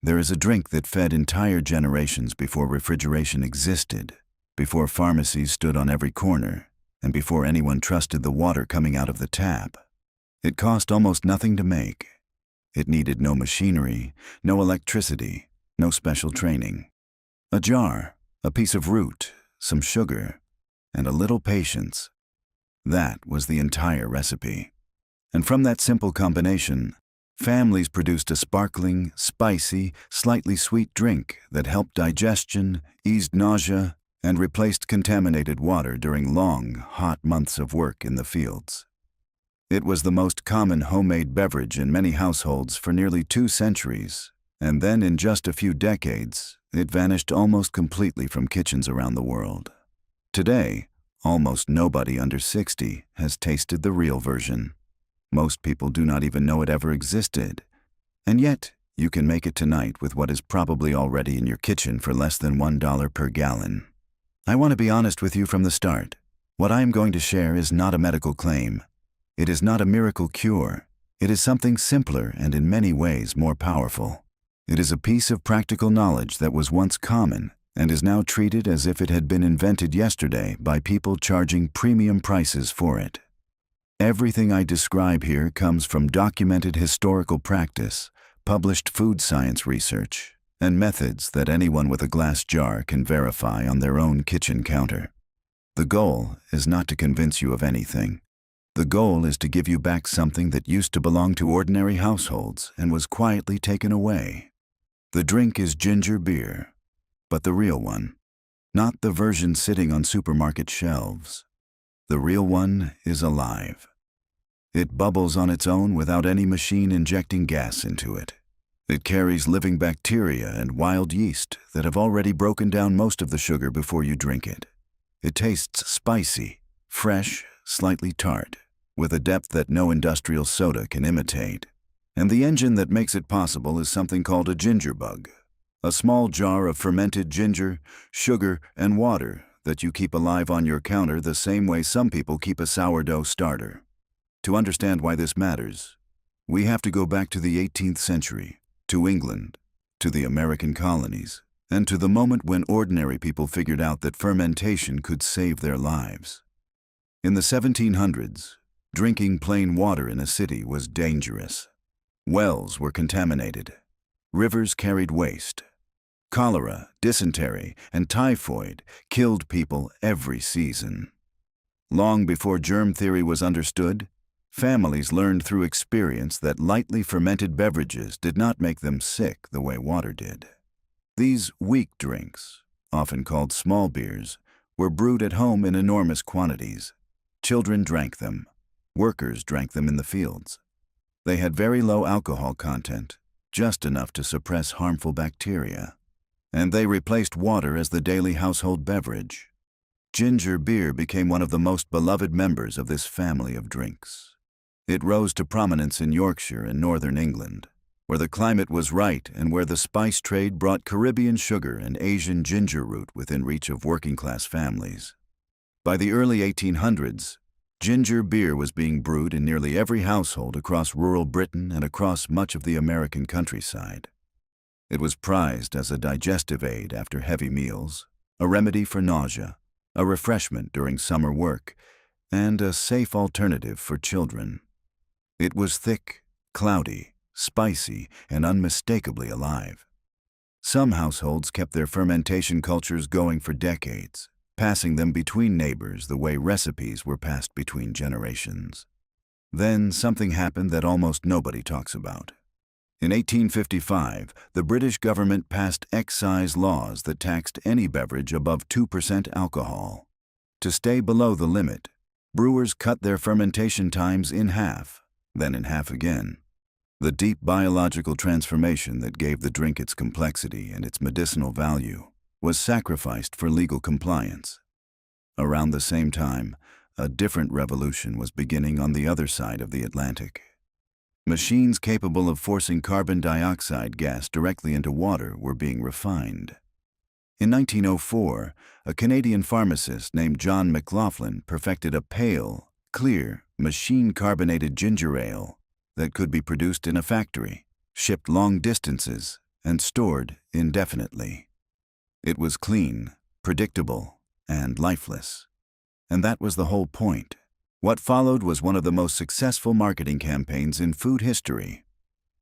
There is a drink that fed entire generations before refrigeration existed, before pharmacies stood on every corner, and before anyone trusted the water coming out of the tap. It cost almost nothing to make. It needed no machinery, no electricity, no special training. A jar, a piece of root, some sugar, and a little patience. That was the entire recipe. And from that simple combination, families produced a sparkling, spicy, slightly sweet drink that helped digestion, eased nausea, and replaced contaminated water during long, hot months of work in the fields. It was the most common homemade beverage in many households for nearly 2 centuries, and then in just a few decades, it vanished almost completely from kitchens around the world. Today, almost nobody under 60 has tasted the real version. Most people do not even know it ever existed. And yet, you can make it tonight with what is probably already in your kitchen for less than $1 per gallon. I want to be honest with you from the start. What I am going to share is not a medical claim. It is not a miracle cure. It is something simpler and in many ways more powerful. It is a piece of practical knowledge that was once common and is now treated as if it had been invented yesterday by people charging premium prices for it. Everything I describe here comes from documented historical practice, published food science research, and methods that anyone with a glass jar can verify on their own kitchen counter. The goal is not to convince you of anything. The goal is to give you back something that used to belong to ordinary households and was quietly taken away. The drink is ginger beer, but the real one, not the version sitting on supermarket shelves. The real one is alive. It bubbles on its own without any machine injecting gas into it. It carries living bacteria and wild yeast that have already broken down most of the sugar before you drink it. It tastes spicy, fresh, slightly tart, with a depth that no industrial soda can imitate. And the engine that makes it possible is something called a ginger bug, a small jar of fermented ginger, sugar, and water that you keep alive on your counter the same way some people keep a sourdough starter. To understand why this matters, we have to go back to the 18th century, to England, to the American colonies, and to the moment when ordinary people figured out that fermentation could save their lives. In the 1700s, drinking plain water in a city was dangerous. Wells were contaminated. Rivers carried waste. Cholera, dysentery, and typhoid killed people every season. Long before germ theory was understood, families learned through experience that lightly fermented beverages did not make them sick the way water did. These weak drinks, often called small beers, were brewed at home in enormous quantities. Children drank them. Workers drank them in the fields. They had very low alcohol content, just enough to suppress harmful bacteria. And they replaced water as the daily household beverage. Ginger beer became one of the most beloved members of this family of drinks. It rose to prominence in Yorkshire and northern England, where the climate was right and where the spice trade brought Caribbean sugar and Asian ginger root within reach of working-class families. By the early 1800s, ginger beer was being brewed in nearly every household across rural Britain and across much of the American countryside. It was prized as a digestive aid after heavy meals, a remedy for nausea, a refreshment during summer work, and a safe alternative for children. It was thick, cloudy, spicy, and unmistakably alive. Some households kept their fermentation cultures going for decades, passing them between neighbors the way recipes were passed between generations. Then something happened that almost nobody talks about. In 1855, the British government passed excise laws that taxed any beverage above 2% alcohol. To stay below the limit, brewers cut their fermentation times in half, then in half again. The deep biological transformation that gave the drink its complexity and its medicinal value was sacrificed for legal compliance. Around the same time, a different revolution was beginning on the other side of the Atlantic. Machines capable of forcing carbon dioxide gas directly into water were being refined. In 1904, a Canadian pharmacist named John McLaughlin perfected a pale, clear, machine-carbonated ginger ale that could be produced in a factory, shipped long distances, and stored indefinitely. It was clean, predictable, and lifeless. And that was the whole point. What followed was one of the most successful marketing campaigns in food history.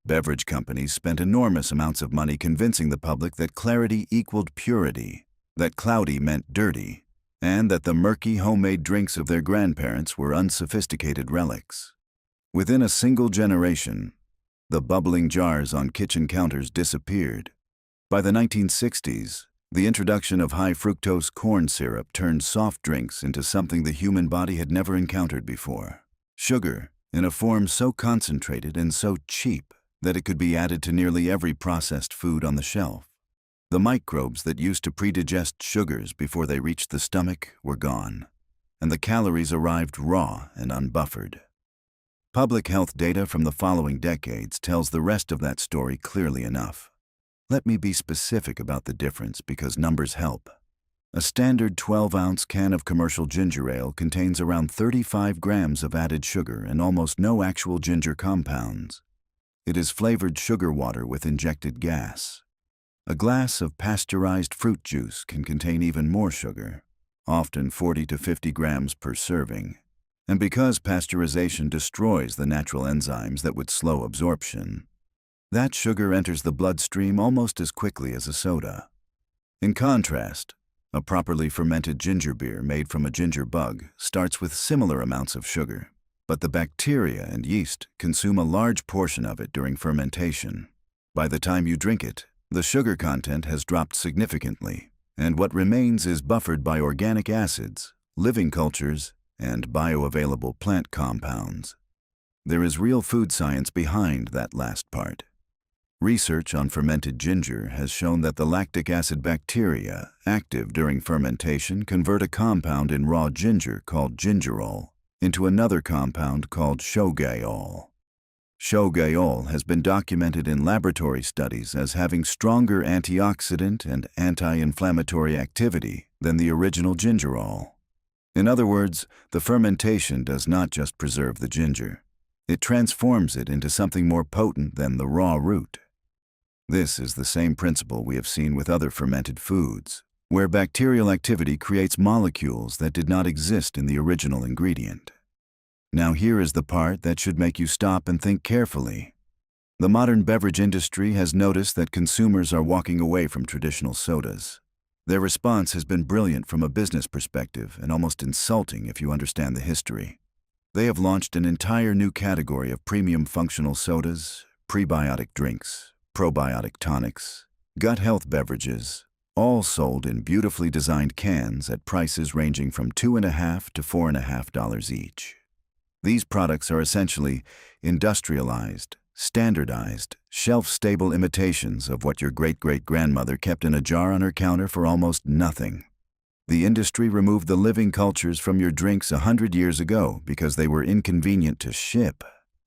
Beverage companies spent enormous amounts of money convincing the public that clarity equaled purity, that cloudy meant dirty, and that the murky homemade drinks of their grandparents were unsophisticated relics. Within a single generation, the bubbling jars on kitchen counters disappeared. By the 1960s, the introduction of high-fructose corn syrup turned soft drinks into something the human body had never encountered before. Sugar, in a form so concentrated and so cheap that it could be added to nearly every processed food on the shelf. The microbes that used to predigest sugars before they reached the stomach were gone, and the calories arrived raw and unbuffered. Public health data from the following decades tells the rest of that story clearly enough. Let me be specific about the difference because numbers help. A standard 12-ounce can of commercial ginger ale contains around 35 grams of added sugar and almost no actual ginger compounds. It is flavored sugar water with injected gas. A glass of pasteurized fruit juice can contain even more sugar, often 40 to 50 grams per serving. And because pasteurization destroys the natural enzymes that would slow absorption, that sugar enters the bloodstream almost as quickly as a soda. In contrast, a properly fermented ginger beer made from a ginger bug starts with similar amounts of sugar, but the bacteria and yeast consume a large portion of it during fermentation. By the time you drink it, the sugar content has dropped significantly, and what remains is buffered by organic acids, living cultures, and bioavailable plant compounds. There is real food science behind that last part. Research on fermented ginger has shown that the lactic acid bacteria active during fermentation convert a compound in raw ginger called gingerol into another compound called shogaol. Shogaol has been documented in laboratory studies as having stronger antioxidant and anti-inflammatory activity than the original gingerol. In other words, the fermentation does not just preserve the ginger. It transforms it into something more potent than the raw root. This is the same principle we have seen with other fermented foods, where bacterial activity creates molecules that did not exist in the original ingredient. Now here is the part that should make you stop and think carefully. The modern beverage industry has noticed that consumers are walking away from traditional sodas. Their response has been brilliant from a business perspective and almost insulting if you understand the history. They have launched an entire new category of premium functional sodas, prebiotic drinks, probiotic tonics, gut health beverages, all sold in beautifully designed cans at prices ranging from $2.50 to $4.50 each. These products are essentially industrialized, standardized, shelf-stable imitations of what your great-great-grandmother kept in a jar on her counter for almost nothing. The industry removed the living cultures from your drinks 100 years ago because they were inconvenient to ship.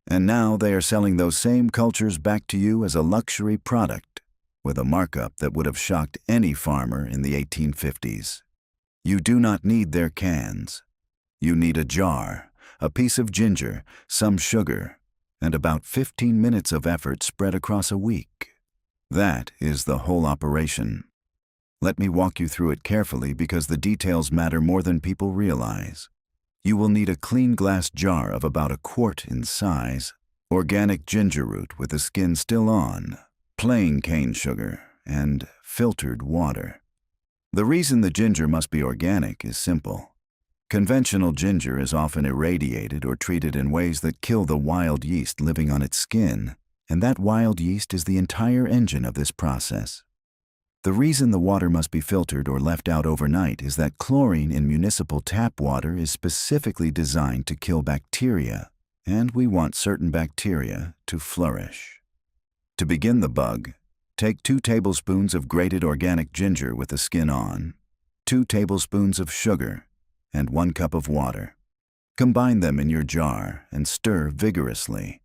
And now they are selling those same cultures back to you as a luxury product, with a markup that would have shocked any farmer in the 1850s. You do not need their cans. You need a jar, a piece of ginger, some sugar, and about 15 minutes of effort spread across a week. That is the whole operation. Let me walk you through it carefully because the details matter more than people realize. You will need a clean glass jar of about 1 quart in size, organic ginger root with the skin still on, plain cane sugar, and filtered water. The reason the ginger must be organic is simple. Conventional ginger is often irradiated or treated in ways that kill the wild yeast living on its skin, and that wild yeast is the entire engine of this process. The reason the water must be filtered or left out overnight is that chlorine in municipal tap water is specifically designed to kill bacteria, and we want certain bacteria to flourish. To begin the bug, take 2 tablespoons of grated organic ginger with the skin on, 2 tablespoons of sugar, and 1 cup of water. Combine them in your jar and stir vigorously.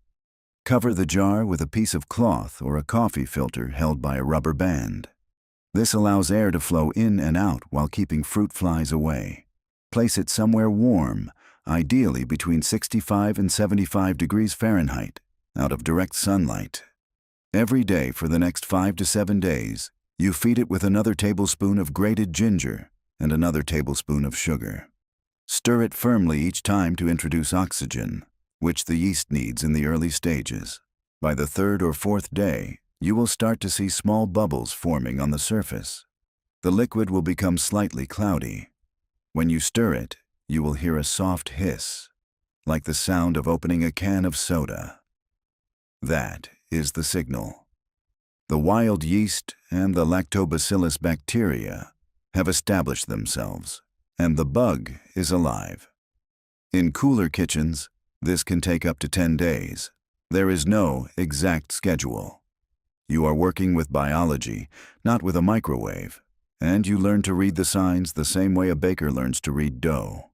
Cover the jar with a piece of cloth or a coffee filter held by a rubber band. This allows air to flow in and out while keeping fruit flies away. Place it somewhere warm, ideally between 65 and 75 degrees Fahrenheit, out of direct sunlight. Every day for the next 5 to 7 days, you feed it with another tablespoon of grated ginger and another tablespoon of sugar. Stir it firmly each time to introduce oxygen, which the yeast needs in the early stages. By the 3rd or 4th day, you will start to see small bubbles forming on the surface. The liquid will become slightly cloudy. When you stir it, you will hear a soft hiss, like the sound of opening a can of soda. That is the signal. The wild yeast and the lactobacillus bacteria have established themselves, and the bug is alive. In cooler kitchens, this can take up to 10 days. There is no exact schedule. You are working with biology, not with a microwave, and you learn to read the signs the same way a baker learns to read dough.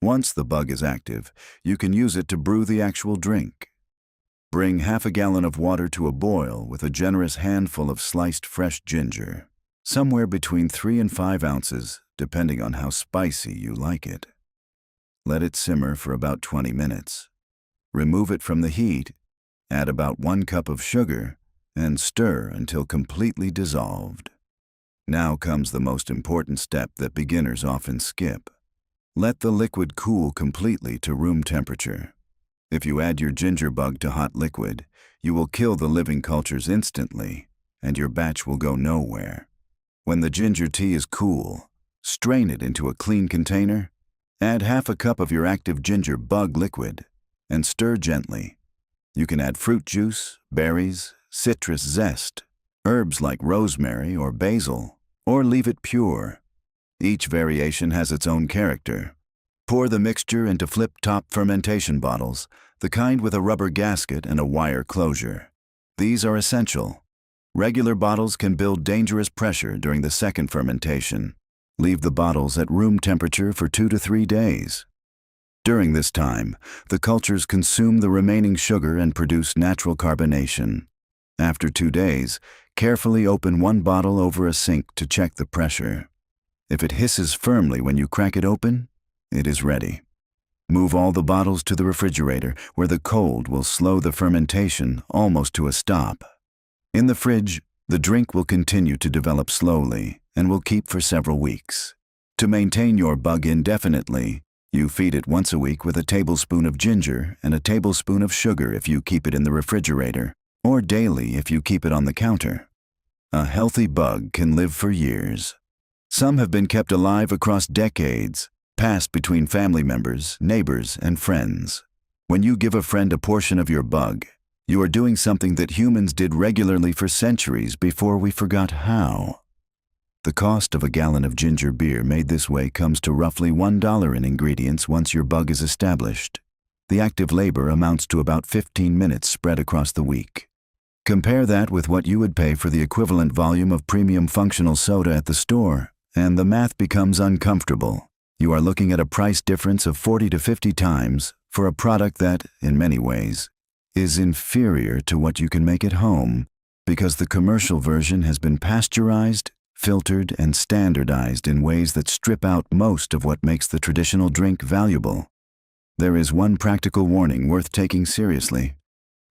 Once the bug is active, you can use it to brew the actual drink. Bring half a gallon of water to a boil with a generous handful of sliced fresh ginger, somewhere between 3 and 5 ounces, depending on how spicy you like it. Let it simmer for about 20 minutes. Remove it from the heat, add about 1 cup of sugar, and stir until completely dissolved. Now comes the most important step that beginners often skip. Let the liquid cool completely to room temperature. If you add your ginger bug to hot liquid, you will kill the living cultures instantly, and your batch will go nowhere. When the ginger tea is cool, strain it into a clean container, add half a cup of your active ginger bug liquid, and stir gently. You can add fruit juice, berries, citrus zest, herbs like rosemary or basil, or leave it pure. Each variation has its own character. Pour the mixture into flip-top fermentation bottles, the kind with a rubber gasket and a wire closure. These are essential. Regular bottles can build dangerous pressure during the second fermentation. Leave the bottles at room temperature for 2 to 3 days. During this time, the cultures consume the remaining sugar and produce natural carbonation. After 2 days, carefully open 1 bottle over a sink to check the pressure. If it hisses firmly when you crack it open, it is ready. Move all the bottles to the refrigerator, where the cold will slow the fermentation almost to a stop. In the fridge, the drink will continue to develop slowly and will keep for several weeks. To maintain your bug indefinitely, you feed it once a week with a tablespoon of ginger and a tablespoon of sugar if you keep it in the refrigerator, or daily if you keep it on the counter. A healthy bug can live for years. Some have been kept alive across decades, passed between family members, neighbors, and friends. When you give a friend a portion of your bug, you are doing something that humans did regularly for centuries before we forgot how. The cost of a gallon of ginger beer made this way comes to roughly $1 in ingredients once your bug is established. The active labor amounts to about 15 minutes spread across the week. Compare that with what you would pay for the equivalent volume of premium functional soda at the store, and the math becomes uncomfortable. You are looking at a price difference of 40 to 50 times for a product that, in many ways, is inferior to what you can make at home, because the commercial version has been pasteurized, filtered, and standardized in ways that strip out most of what makes the traditional drink valuable. There is one practical warning worth taking seriously.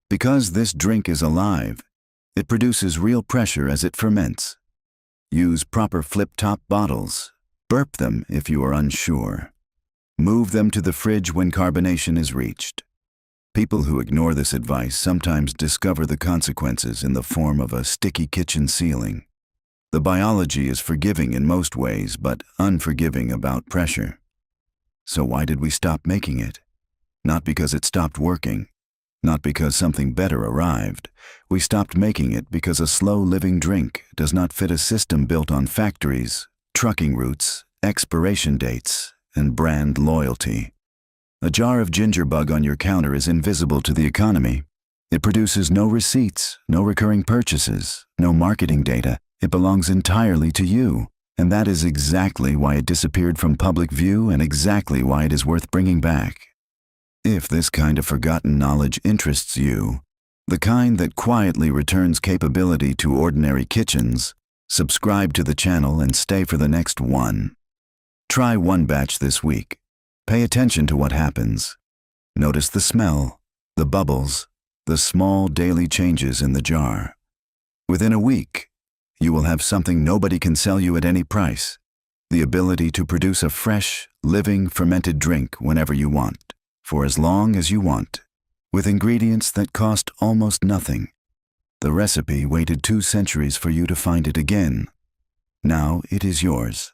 Because this drink is alive, it produces real pressure as it ferments. Use proper flip-top bottles. Burp them if you are unsure. Move them to the fridge when carbonation is reached. People who ignore this advice sometimes discover the consequences in the form of a sticky kitchen ceiling. The biology is forgiving in most ways, but unforgiving about pressure. So why did we stop making it? Not because it stopped working. Not because something better arrived. We stopped making it because a slow-living drink does not fit a system built on factories, trucking routes, expiration dates, and brand loyalty. A jar of ginger bug on your counter is invisible to the economy. It produces no receipts, no recurring purchases, no marketing data. It belongs entirely to you, and that is exactly why it disappeared from public view and exactly why it is worth bringing back. If this kind of forgotten knowledge interests you, the kind that quietly returns capability to ordinary kitchens, subscribe to the channel and stay for the next one. Try 1 batch this week. Pay attention to what happens. Notice the smell, the bubbles, the small daily changes in the jar. Within a week, you will have something nobody can sell you at any price: the ability to produce a fresh, living, fermented drink whenever you want, for as long as you want, with ingredients that cost almost nothing. The recipe waited 2 centuries for you to find it again. Now it is yours.